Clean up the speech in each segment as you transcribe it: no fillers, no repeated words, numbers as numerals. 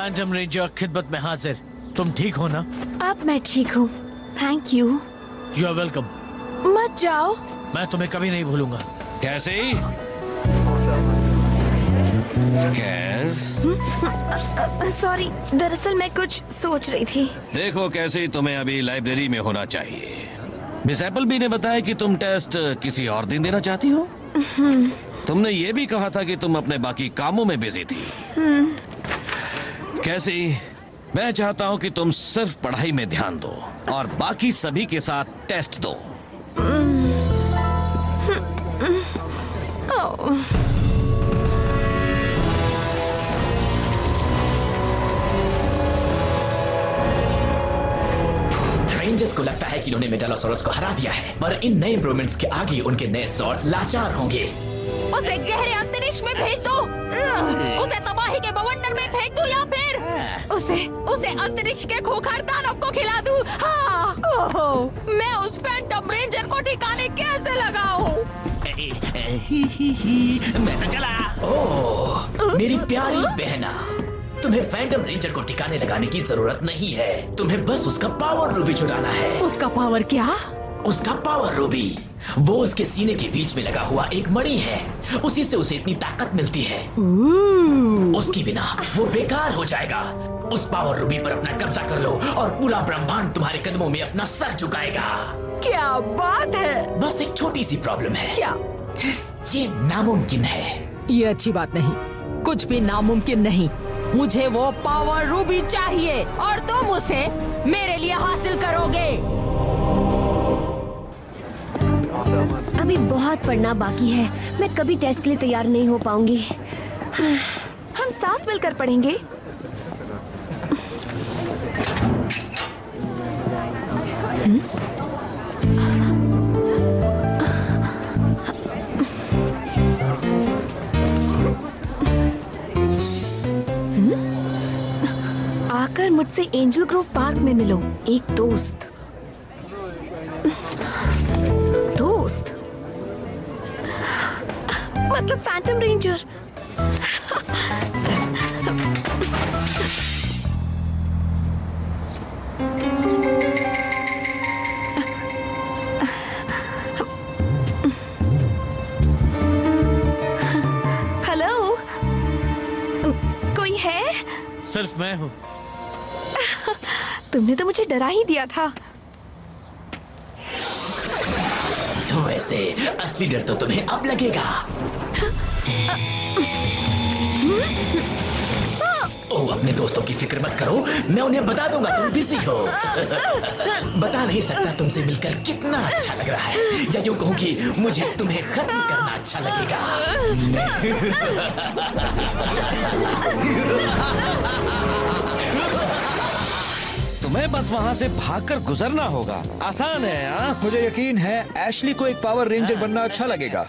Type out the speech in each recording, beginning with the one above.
Phantom ranger खिदमत में हाजिर। तुम ठीक हो ना? अब मैं ठीक हूँ, thank you. You are welcome. मत जाओ। मैं तुम्हें कभी नहीं भूलूंगा। कैसे? कैस? सॉरी, दरअसल मैं कुछ सोच रही थी। देखो कैसे, तुम्हें अभी लाइब्रेरी में होना चाहिए। मिस एप्पलबी ने बताया कि तुम टेस्ट किसी और दिन देना चाहती हो। तुमने ये भी कहा था कि तुम अपने बाकी कामों में बिजी थी। कैसी, मैं चाहता हूँ कि तुम सिर्फ पढ़ाई में ध्यान दो और बाकी सभी के साथ टेस्ट दो। रेंजर्स को लगता है कि उन्होंने मेटालोसॉरस को हरा दिया है, पर इन नए इम्प्रूवमेंट्स के आगे उनके नए सॉर्स लाचार होंगे। उसे गहरे अंतरिक्ष में भेज दो, उसे तबाही के बवंडर में फेंक दो, या फिर उसे अंतरिक्ष के खूंखार दानव को खिला दूं। हाँ, मैं उस फैंटम रेंजर को ठिकाने कैसे लगाऊं? मैं तो चला। ओह, मेरी प्यारी बहना, तुम्हें फैंटम रेंजर को ठिकाने लगाने की जरूरत नहीं है। तुम्हें बस उसका पावर रूबी चुराना है। उसका पावर क्या? उसका पावर रूबी, वो उसके सीने के बीच में लगा हुआ एक मणि है। उसी से उसे इतनी ताकत मिलती है। उसकी बिना वो बेकार हो जाएगा। उस पावर रूबी पर अपना कब्जा कर लो और पूरा ब्रह्मांड तुम्हारे कदमों में अपना सर झुकाएगा। क्या बात है! बस एक छोटी सी प्रॉब्लम है। क्या? ये नामुमकिन है। ये अच्छी बात नहीं, कुछ भी नामुमकिन नहीं। मुझे वो पावर रूबी चाहिए और तुम उसे मेरे लिए हासिल करोगे। अभी बहुत पढ़ना बाकी है, मैं कभी टेस्ट के लिए तैयार नहीं हो पाऊंगी। हम साथ मिलकर पढ़ेंगे। आकर मुझसे एंजल ग्रोव पार्क में मिलो, एक दोस्त। मतलब फैंटम रेंजर। हेलो, कोई है? सिर्फ मैं हूँ। तुमने तो मुझे डरा ही दिया था। वैसे असली डर तो तुम्हें अब लगेगा। ओह, अपने दोस्तों की फिक्र मत करो, मैं उन्हें बता दूंगा तुम बिजी हो। बता नहीं सकता तुमसे मिलकर कितना अच्छा लग रहा है, या यूं कहूं कि मुझे तुम्हें खत्म करना अच्छा लगेगा। तुम्हें बस वहाँ से भागकर गुजरना होगा। आसान है। हाँ, मुझे यकीन है एशली को एक पावर रेंजर बनना अच्छा लगेगा।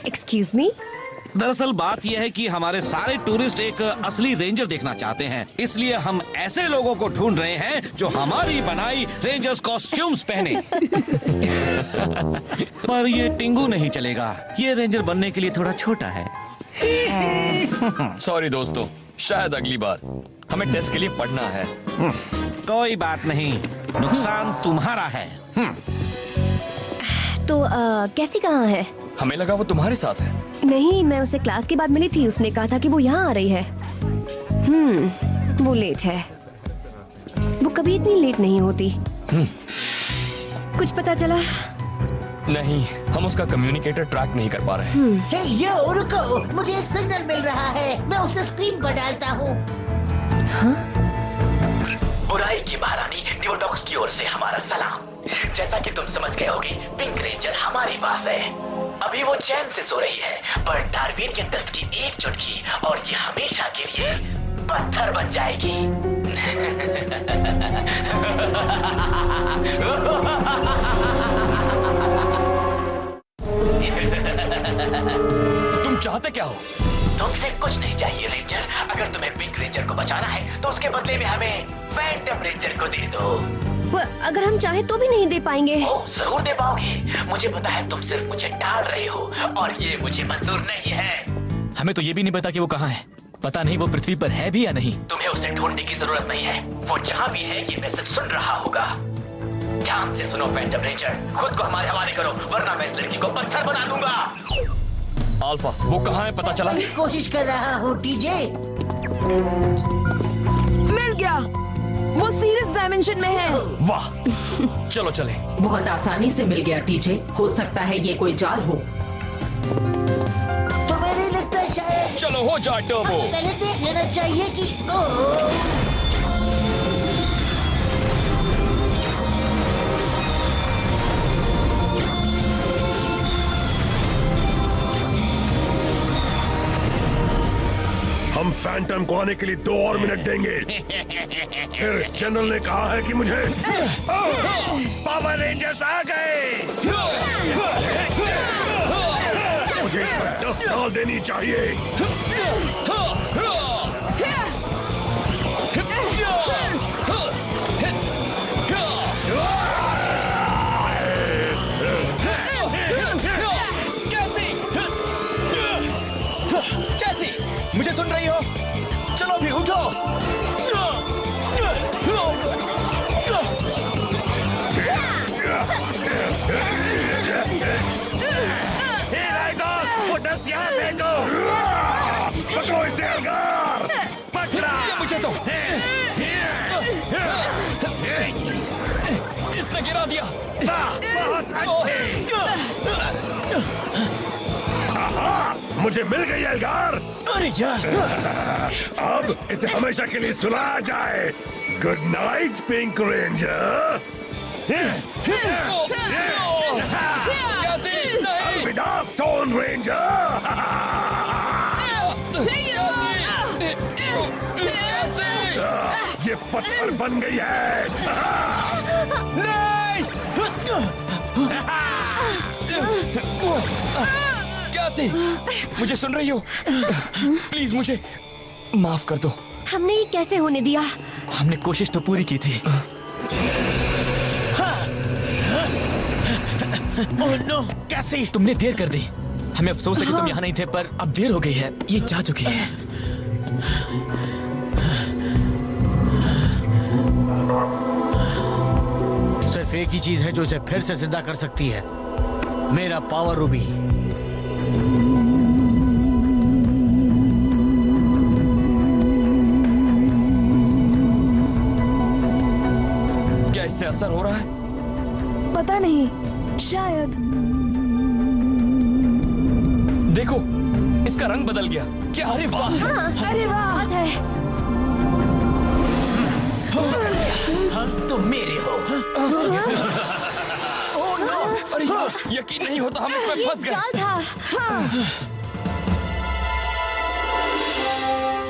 Excuse me. दरअसल बात यह है कि हमारे सारे टूरिस्ट एक असली रेंजर देखना चाहते हैं, इसलिए हम ऐसे लोगों को ढूंढ रहे हैं जो हमारी बनाई रेंजर्स कॉस्ट्यूम्स पहने। पर ये टिंगू नहीं चलेगा, ये रेंजर बनने के लिए थोड़ा छोटा है। सॉरी दोस्तों, शायद अगली बार। हमें टेस्ट के लिए पढ़ना है। कोई बात नहीं, नुकसान तुम्हारा है। तो कैसी कहाँ है? हमें लगा वो तुम्हारे साथ है। नहीं, मैं उसे क्लास के बाद मिली थी, उसने कहा था कि वो यहाँ आ रही है। वो लेट है। वो कभी इतनी लेट नहीं होती। कुछ पता चला? नहीं, हम उसका कम्युनिकेटर ट्रैक नहीं कर पा रहे। हे यो, रुको, मुझे एक सिग्नल मिल रहा है, मैं उसे स्क्रीन पर डालता हूँ। बुराई की महारानी डिवोटॉक्स की ओर से हमारा सलाम। जैसा कि तुम समझ गए होगे, पिंक रेंजर हमारे पास है। अभी वो चैन से सो रही है, पर टारवेरियन डस्ट की एक चुटकी और ये हमेशा के लिए पत्थर बन जाएगी। तुम चाहते क्या हो? तुमसे कुछ नहीं चाहिए रेंजर। अगर तुम्हें पिंक रेंजर को बचाना है तो उसके बदले में हमें फैंटम रेंजर को दे दो। अगर हम चाहे तो भी नहीं दे पाएंगे। ओह, जरूर दे पाओगे। मुझे पता है तुम सिर्फ मुझे टाल रहे हो और ये मुझे मंजूर नहीं है। हमें तो ये भी नहीं पता कि वो कहाँ है। पता नहीं वो पृथ्वी पर है भी या नहीं। तुम्हें उसे ढूंढने की जरूरत नहीं है। वो जहाँ भी है ये मैसेज सुन रहा होगा। ध्यान से सुनो फैंटम रेंजर, खुद को हमारे हवाले करो वरना मैं इस लड़की को पत्थर बना दूंगा। अल्फा, वो कहाँ है पता चला? मैं कोशिश कर रहा हूँ टीजे। मिल गया, वो सीरियस डायमेंशन में है। वाह, चलो चले। बहुत आसानी से मिल गया टीजे। हो सकता है ये कोई जाल हो। तो मेरे लगता है शायद चलो हो जा टर्बो। पहले देख लेना चाहिए कि ओह हम फैंटम को आने के लिए 2 और मिनट देंगे। फिर जनरल ने कहा है कि मुझे पावर रेंजर्स आ गए। मुझे इस पर डस्ट डाल देनी चाहिए। मुझे सुन रही हो? चलो भी उठो। वो डस्ट यहाँ फेंको। पकड़ो इसे अलगार। पकड़ा मुझे तो इसने गिरा दिया। बहुत अच्छे। मुझे मिल गई अलगार। अरे यार, अब इसे हमेशा के लिए सुलाया जाए। Good night pink ranger. अलविदा स्टोन रेंजर। ये पत्थर बन गई है। कैसे? मुझे सुन रही हो? प्लीज मुझे माफ कर दो। हमने ये कैसे होने दिया? हमने कोशिश तो पूरी की थी। ओह नो, कैसे? तुमने देर कर दी। हमें अफसोस है कि तुम यहाँ नहीं थे, पर अब देर हो गई है। ये जा चुकी है। सिर्फ एक ही चीज है जो इसे फिर से जिंदा कर सकती है, मेरा पावर रूबी। क्या इससे असर हो रहा है? पता नहीं, शायद। देखो, इसका रंग बदल गया। क्या? अरे वाह! अरे वाह है। तुम मेरे हो। Oh no! अरे यकीन नहीं होता, हम इसमें फंस गए। जाल था।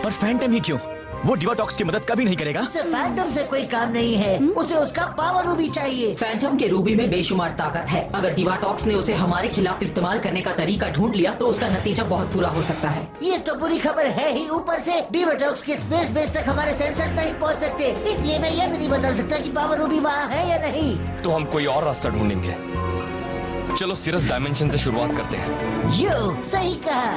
पर फैंटम ही क्यों? वो डिवाटॉक्स की मदद कभी नहीं करेगा। उसे फैंटम से कोई काम नहीं है। उसे उसका पावर रूबी चाहिए। फैंटम के रूबी में बेशुमार ताकत है। अगर डिवाटॉक्स ने उसे हमारे खिलाफ इस्तेमाल करने का तरीका ढूंढ लिया तो उसका नतीजा बहुत बुरा हो सकता है। ये तो बुरी खबर है ही। ऊपर से डिवाटॉक्स के स्पेस बेस तक हमारे सेंसर नहीं पहुंच सकते। इसलिए मैं ये भी नहीं बता सकता कि पावर रूबी वहाँ है या नहीं। तो हम कोई और रास्ता ढूंढेंगे। चलो सीरियस डायमेंशन से शुरुआत करते हैं। यो सही कहा।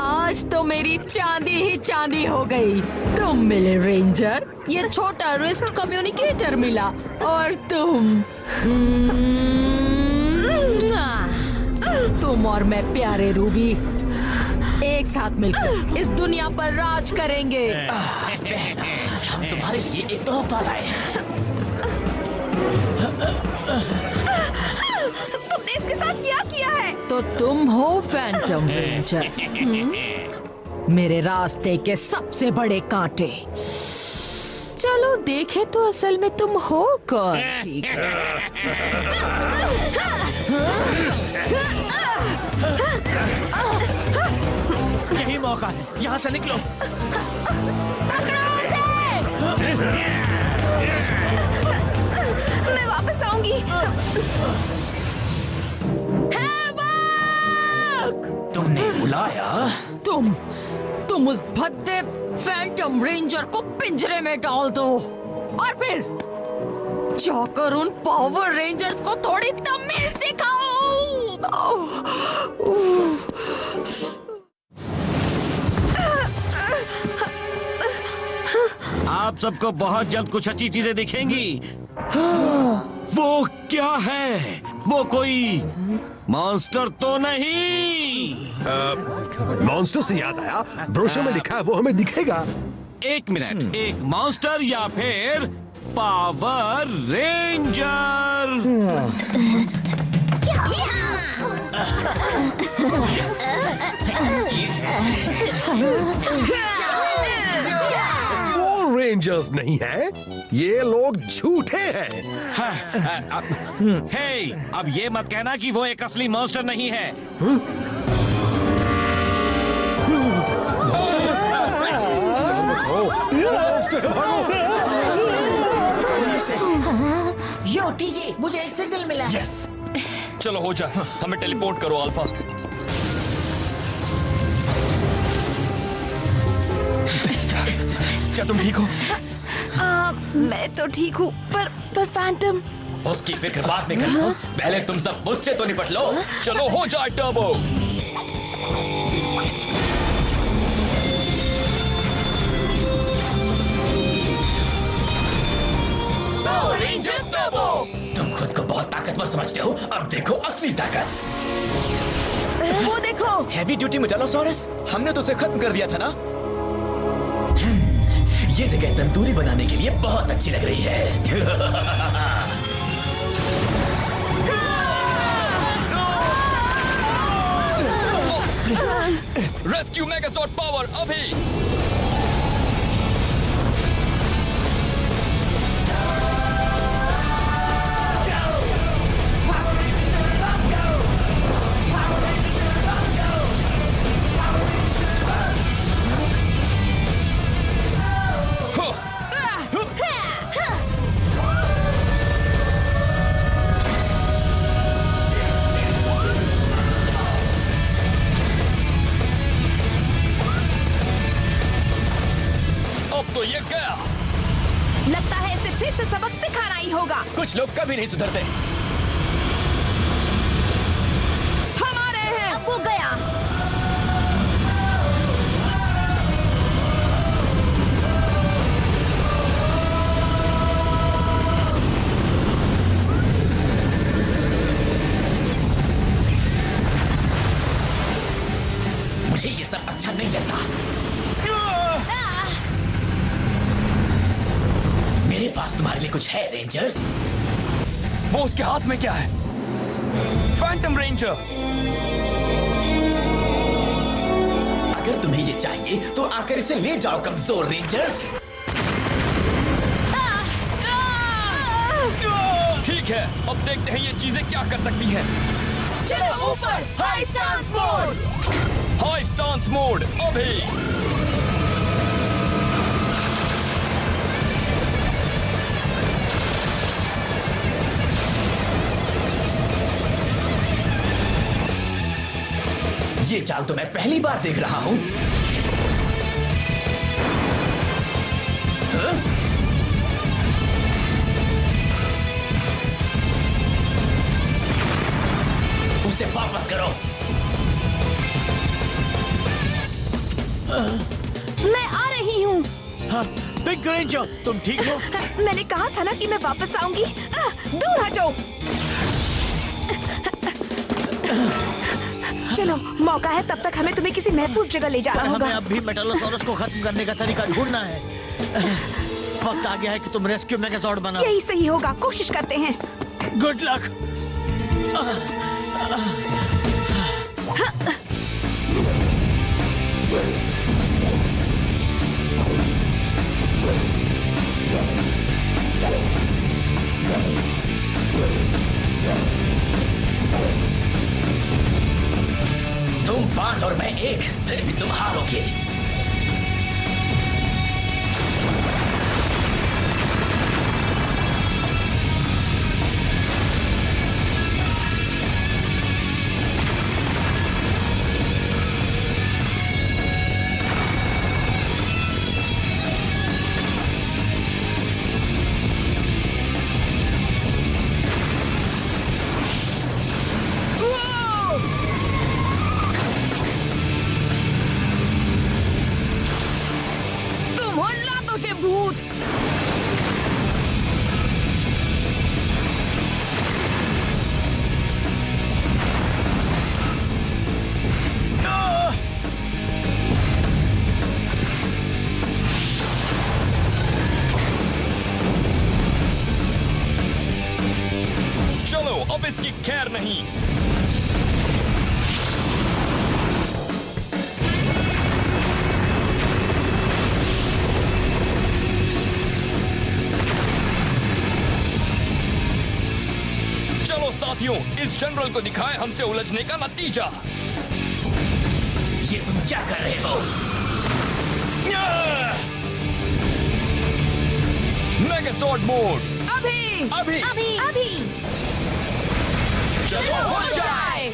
आज तो मेरी चांदी ही चांदी हो गई। तुम मिले रेंजर, ये छोटा रिस्क कम्युनिकेटर मिला, और तुम और मैं प्यारे रूबी एक साथ मिलकर इस दुनिया पर राज करेंगे। हम तुम्हारे लिए एक तोहफा लाए हैं। तुमने इसके साथ क्या किया है? तो तुम हो फैंटम रेंजर, मेरे रास्ते के सबसे बड़े कांटे। चलो देखे तो असल में तुम हो कौन। ठीक है। यही मौका है, यहाँ से निकलो। मैं वापस आऊंगी। तुमने बुलाया? तुम उस भद्दे फैंटम रेंजर को पिंजरे में डाल दो और फिर जाकर उन पावर रेंजर्स को थोड़ी तमीज सिखाओ। आप सबको बहुत जल्द कुछ अच्छी चीजें दिखेंगी। वो क्या है? वो कोई मॉन्स्टर तो नहीं? मॉन्स्टर से याद आया, ब्रोशर में लिखा है वो हमें दिखेगा। एक मिनट, एक मॉन्स्टर या फिर पावर रेंजर? वो रेंजर्स नहीं है, ये लोग झूठे हैं। हे, अब ये मत कहना कि वो एक असली मॉन्स्टर नहीं है। यो टीजे, मुझे एक सिग्नल मिला। यस, चलो हो जाए, हमें टेलीपोर्ट करो अल्फा। क्या तुम ठीक हो? मैं तो ठीक हूँ, पर फैंटम। उसकी फिक्र बाद में करना, पहले तुम सब मुझसे तो निपट लो। चलो हो जाए टर्बो। तुम खुद को बहुत ताकतवर समझते हो, अब देखो असली ताकत। वो देखो, हैवी ड्यूटी मेटालोसॉरस, हमने तो उसे खत्म कर दिया था ना। ये जगह तंदूरी बनाने के लिए बहुत अच्छी लग रही है। रेस्क्यू मेगासॉर्ड पावर अभी। तो ये गया। लगता है इसे फिर से सबक सिखाना ही होगा। कुछ लोग कभी नहीं सुधरते। हमारे हैं। अब वो गया। मुझे ये सब अच्छा नहीं लगता। मेरे पास तुम्हारे लिए कुछ है रेंजर्स। वो उसके हाथ में क्या है? Phantom ranger. अगर तुम्हें ये चाहिए तो आकर इसे ले जाओ कमजोर रेंजर्स। ठीक है, अब देखते हैं ये चीजें क्या कर सकती हैं। चलो ऊपर, high stance mode. High stance mode अभी। ये चाल तो मैं पहली बार देख रहा हूं। हाँ? उसे वापस करो। मैं आ रही हूँ। हाँ, पिंक रेंजर, तुम ठीक हो? मैंने कहा था ना कि मैं वापस आऊंगी। दूर हटो। चलो, मौका है, तब तक हमें तुम्हें किसी महफूज जगह ले जाना होगा। हमें अब भी मेटालोसॉरस को खत्म करने का तरीका ढूंढना है। वक्त आ गया है कि तुम रेस्क्यू मेगाजॉर्ड बनाओ। यही सही होगा, कोशिश करते हैं। Good luck. तुम 5 और मैं 1, फिर भी तुम हारोगे। नहीं। चलो साथियों, इस जनरल को दिखाएं हमसे उलझने का नतीजा। ये तुम क्या कर रहे हो? मेगासॉर्ड मोड। अभी अभी अभी अभी चलो हो जाए।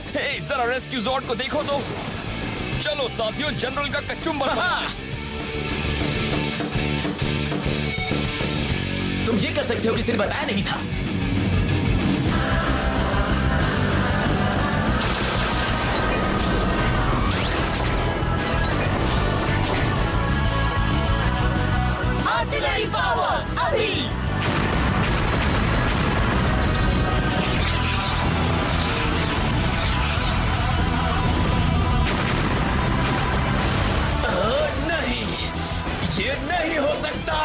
हे, जरा रेस्क्यू जॉर्ड को देखो तो। चलो साथियों, जनरल का कचुम्बर बनाओ। तुम ये कर सकते हो कि सिर्फ बताया नहीं था। आर्टिलरी पावर अभी। नहीं, ये नहीं हो सकता।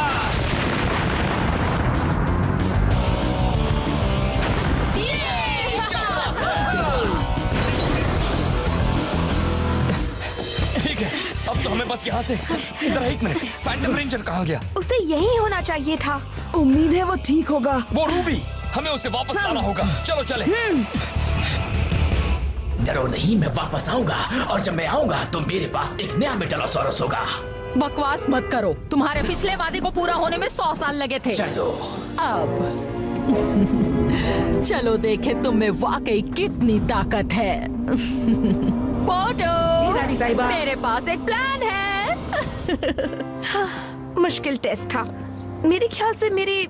ठीक है, अब तो हमें बस यहाँ से। जरा एक मिनट, फैंटम रेंजर कहाँ गया? उसे यही होना चाहिए था। उम्मीद है वो ठीक होगा। वो रूबी, हमें उसे वापस लाना होगा। चलो चले। डरो नहीं, मैं वापस आऊंगा, और जब मैं आऊंगा तो मेरे पास एक नया मेटालोसॉरस होगा। बकवास मत करो, तुम्हारे पिछले वादे को पूरा होने में 100 साल लगे थे। चलो अब चलो देखे तुम में वाकई कितनी ताकत है। पोटो, रानी साहिबा। मेरे पास एक प्लान है। मुश्किल टेस्ट था। मेरे ख्याल से मेरे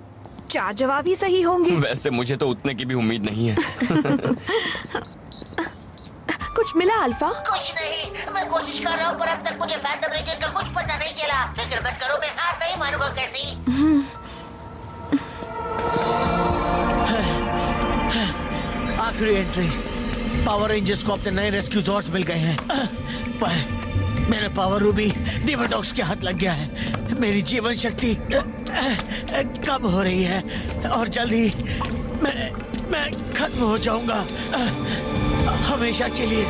4 जवाब ही सही होंगे। वैसे मुझे तो उतने की भी उम्मीद नहीं है। कुछ मिला अल्फा? कुछ नहीं, मैं कोशिश कर रहा हूँ, पर अब तक मुझे फैंटम रेंजर का कुछ पता नहीं चला। फिक्र मत करो, मैं हार नहीं मानूंगा। कैसी? आखिरी एंट्री। पावर रेंजर्स को अपने नए रेस्क्यू जॉर्ड्स मिल गए हैं, पर मेरे पावर रूबी डिवाटॉक्स के हाथ लग गया है। मेरी जीवन शक्ति कम हो रही है और जल्दी मैं खत्म हो जाऊंगा, हमेशा के लिए।